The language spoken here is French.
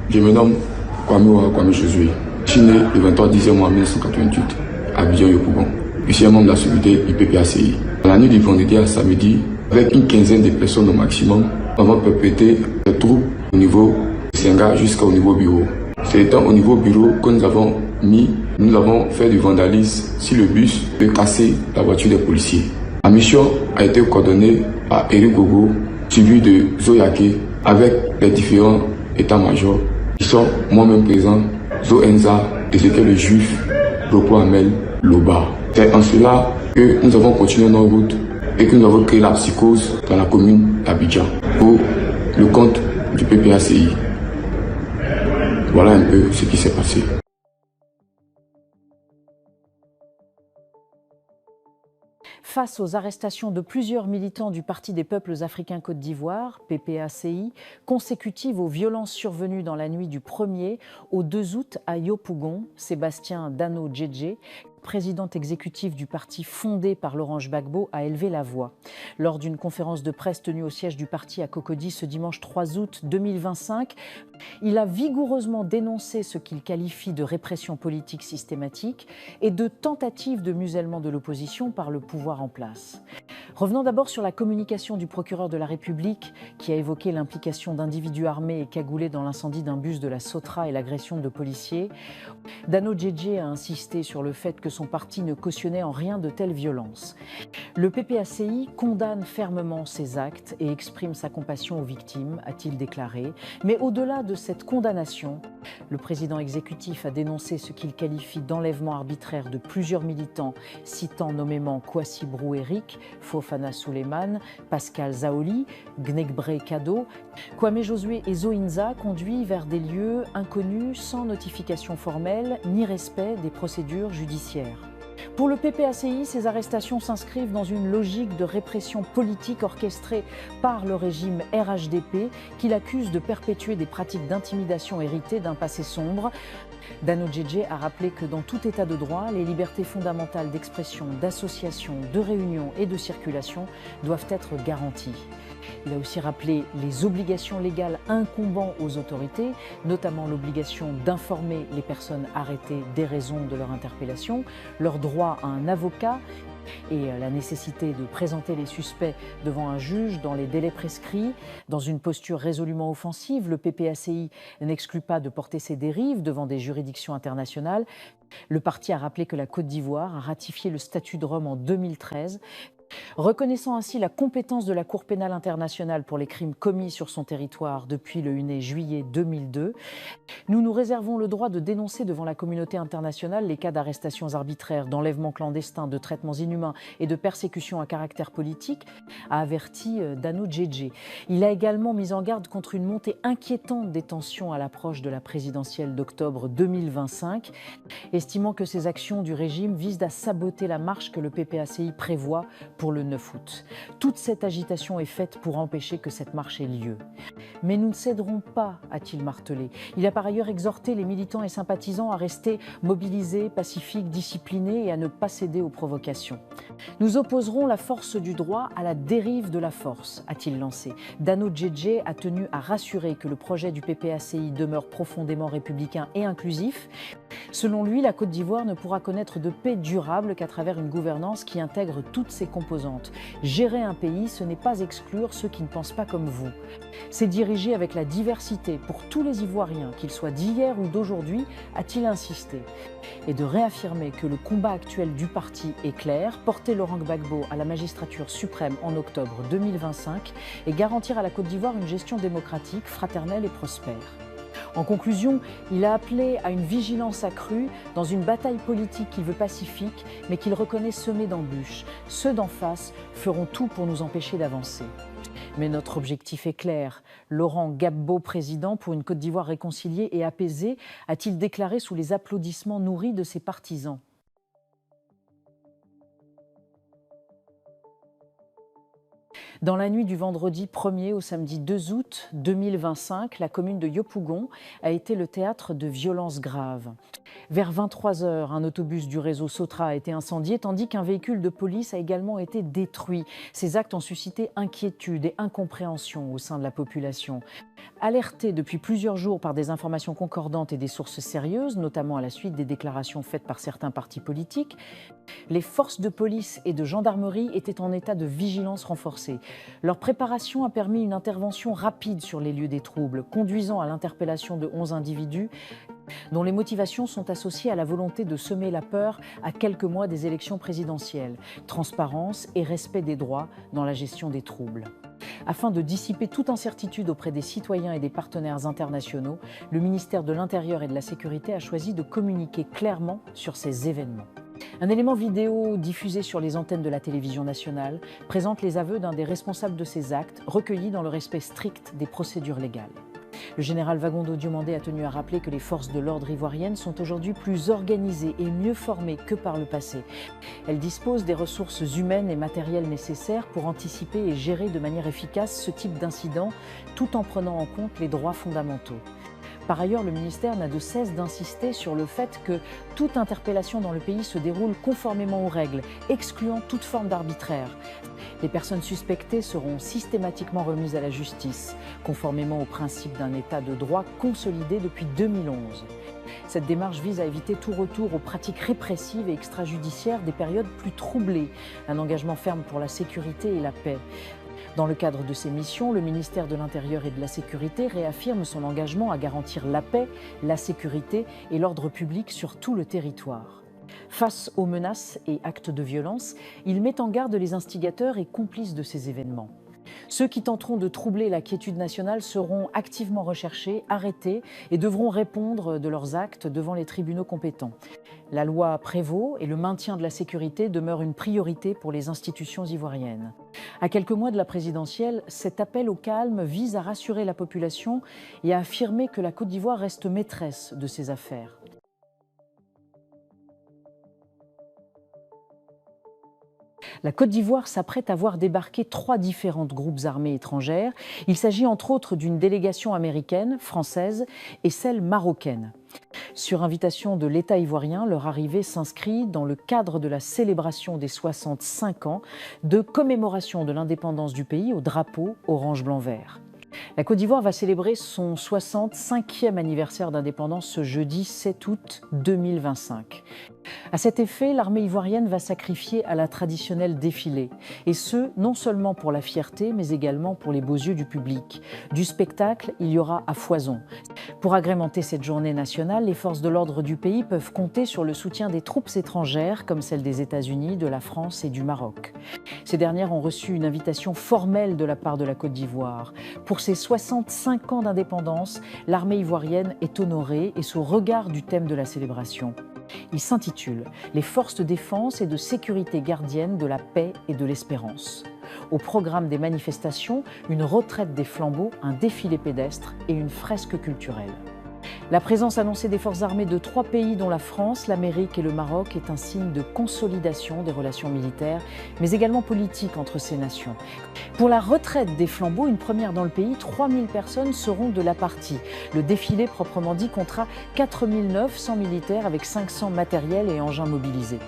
Je me nomme Kwame Josué. Je suis né le 23 décembre 1988 à Abidjan-Yopougon. Je suis un membre de la sécurité du PPACI. La nuit du vendredi à samedi, avec une quinzaine de personnes au maximum, nous avons perpétré des troupes au niveau Senga jusqu'au niveau bureau. C'est étant au niveau bureau que nous avons fait du vandalisme sur le bus de casser la voiture des policiers. La mission a été coordonnée par Eric Gogo, suivi de Zoyake, avec les différents états-majors qui sont moi-même présents, Zoenza, Ezekiel le Juif, Roko Amel, Loba. C'est en cela que nous avons continué nos routes et que nous avons créé la psychose dans la commune d'Abidjan pour le compte du PPACI. Voilà un peu ce qui s'est passé. Face aux arrestations de plusieurs militants du Parti des peuples africains Côte d'Ivoire, PPACI, consécutives aux violences survenues dans la nuit du 1er au 2 août à Yopougon, Sébastien Dano Djedje, président exécutif du parti fondé par Laurent Gbagbo, a élevé la voix. Lors d'une conférence de presse tenue au siège du parti à Cocody ce dimanche 3 août 2025, il a vigoureusement dénoncé ce qu'il qualifie de répression politique systématique et de tentative de musellement de l'opposition par le pouvoir en place. Revenons d'abord sur la communication du procureur de la République qui a évoqué l'implication d'individus armés et cagoulés dans l'incendie d'un bus de la Sotra et l'agression de policiers. Dano Djedje a insisté sur le fait que son parti ne cautionnait en rien de telles violences. Le PPACI condamne fermement ces actes et exprime sa compassion aux victimes, a-t-il déclaré. Mais au-delà de cette condamnation, le président exécutif a dénoncé ce qu'il qualifie d'enlèvement arbitraire de plusieurs militants, citant nommément Kwasi Brou Eric, Fofana Suleiman, Pascal Zaoli, Gnegbre Kado. Kwame Josué et Zoinza conduits vers des lieux inconnus sans notification formelle ni respect des procédures judiciaires. Pour le PPACI, ces arrestations s'inscrivent dans une logique de répression politique orchestrée par le régime RHDP qui l'accuse de perpétuer des pratiques d'intimidation héritées d'un passé sombre. Dano Djedje a rappelé que dans tout état de droit, les libertés fondamentales d'expression, d'association, de réunion et de circulation doivent être garanties. Il a aussi rappelé les obligations légales incombant aux autorités, notamment l'obligation d'informer les personnes arrêtées des raisons de leur interpellation, leur droit à un avocat et la nécessité de présenter les suspects devant un juge dans les délais prescrits. Dans une posture résolument offensive, le PPACI n'exclut pas de porter ses dérives devant des juridictions internationales. Le parti a rappelé que la Côte d'Ivoire a ratifié le statut de Rome en 2013, reconnaissant ainsi la compétence de la Cour pénale internationale pour les crimes commis sur son territoire depuis le 1er juillet 2002. Nous nous réservons le droit de dénoncer devant la communauté internationale les cas d'arrestations arbitraires, d'enlèvements clandestins, de traitements inhumains et de persécutions à caractère politique, a averti Dano Djedje. Il a également mis en garde contre une montée inquiétante des tensions à l'approche de la présidentielle d'octobre 2025, estimant que ces actions du régime visent à saboter la marche que le PPACI prévoit pour le 9 août. Toute cette agitation est faite pour empêcher que cette marche ait lieu. Mais nous ne céderons pas, a-t-il martelé. Il a par ailleurs exhorté les militants et sympathisants à rester mobilisés, pacifiques, disciplinés et à ne pas céder aux provocations. Nous opposerons la force du droit à la dérive de la force, a-t-il lancé. Dano Djedje a tenu à rassurer que le projet du PPACI demeure profondément républicain et inclusif. Selon lui, la Côte d'Ivoire ne pourra connaître de paix durable qu'à travers une gouvernance qui intègre toutes ses composantes. Gérer un pays, ce n'est pas exclure ceux qui ne pensent pas comme vous. C'est diriger avec la diversité pour tous les Ivoiriens, qu'ils soient d'hier ou d'aujourd'hui, a-t-il insisté. Et de réaffirmer que le combat actuel du parti est clair, porter Laurent Gbagbo à la magistrature suprême en octobre 2025 et garantir à la Côte d'Ivoire une gestion démocratique, fraternelle et prospère. En conclusion, il a appelé à une vigilance accrue dans une bataille politique qu'il veut pacifique, mais qu'il reconnaît semée d'embûches. Ceux d'en face feront tout pour nous empêcher d'avancer. Mais notre objectif est clair. Laurent Gbagbo, président pour une Côte d'Ivoire réconciliée et apaisée, a-t-il déclaré sous les applaudissements nourris de ses partisans. Dans la nuit du vendredi 1er au samedi 2 août 2025, la commune de Yopougon a été le théâtre de violences graves. Vers 23 h, un autobus du réseau Sotra a été incendié, tandis qu'un véhicule de police a également été détruit. Ces actes ont suscité inquiétude et incompréhension au sein de la population. Alertés depuis plusieurs jours par des informations concordantes et des sources sérieuses, notamment à la suite des déclarations faites par certains partis politiques, les forces de police et de gendarmerie étaient en état de vigilance renforcée. Leur préparation a permis une intervention rapide sur les lieux des troubles, conduisant à l'interpellation de 11 individus dont les motivations sont associées à la volonté de semer la peur à quelques mois des élections présidentielles, transparence et respect des droits dans la gestion des troubles. Afin de dissiper toute incertitude auprès des citoyens et des partenaires internationaux, le ministère de l'Intérieur et de la Sécurité a choisi de communiquer clairement sur ces événements. Un élément vidéo diffusé sur les antennes de la télévision nationale présente les aveux d'un des responsables de ces actes, recueillis dans le respect strict des procédures légales. Le général Wagondo Diomandé a tenu à rappeler que les forces de l'ordre ivoiriennes sont aujourd'hui plus organisées et mieux formées que par le passé. Elles disposent des ressources humaines et matérielles nécessaires pour anticiper et gérer de manière efficace ce type d'incident, tout en prenant en compte les droits fondamentaux. Par ailleurs, le ministère n'a de cesse d'insister sur le fait que toute interpellation dans le pays se déroule conformément aux règles, excluant toute forme d'arbitraire. Les personnes suspectées seront systématiquement remises à la justice, conformément au principe d'un état de droit consolidé depuis 2011. Cette démarche vise à éviter tout retour aux pratiques répressives et extrajudiciaires des périodes plus troublées, un engagement ferme pour la sécurité et la paix. Dans le cadre de ces missions, le ministère de l'Intérieur et de la Sécurité réaffirme son engagement à garantir la paix, la sécurité et l'ordre public sur tout le territoire. Face aux menaces et actes de violence, il met en garde les instigateurs et complices de ces événements. Ceux qui tenteront de troubler la quiétude nationale seront activement recherchés, arrêtés et devront répondre de leurs actes devant les tribunaux compétents. La loi prévaut et le maintien de la sécurité demeure une priorité pour les institutions ivoiriennes. À quelques mois de la présidentielle, cet appel au calme vise à rassurer la population et à affirmer que la Côte d'Ivoire reste maîtresse de ses affaires. La Côte d'Ivoire s'apprête à voir débarquer 3 différentes groupes armés étrangères. Il s'agit entre autres d'une délégation américaine, française et celle marocaine. Sur invitation de l'État ivoirien, leur arrivée s'inscrit dans le cadre de la célébration des 65 ans de commémoration de l'indépendance du pays au drapeau orange-blanc-vert. La Côte d'Ivoire va célébrer son 65e anniversaire d'indépendance ce jeudi 7 août 2025. À cet effet, l'armée ivoirienne va sacrifier à la traditionnelle défilé, et ce, non seulement pour la fierté, mais également pour les beaux yeux du public. Du spectacle, il y aura à foison. Pour agrémenter cette journée nationale, les forces de l'ordre du pays peuvent compter sur le soutien des troupes étrangères, comme celles des États-Unis, de la France et du Maroc. Ces dernières ont reçu une invitation formelle de la part de la Côte d'Ivoire. Pour ses 65 ans d'indépendance, l'armée ivoirienne est honorée et sous regard du thème de la célébration. Il s'intitule « Les forces de défense et de sécurité gardiennes de la paix et de l'espérance ». Au programme des manifestations, une retraite des flambeaux, un défilé pédestre et une fresque culturelle. La présence annoncée des forces armées de 3 pays dont la France, l'Amérique et le Maroc est un signe de consolidation des relations militaires, mais également politiques entre ces nations. Pour la retraite des flambeaux, une première dans le pays, 3000 personnes seront de la partie. Le défilé proprement dit comptera 4900 militaires avec 500 matériels et engins mobilisés.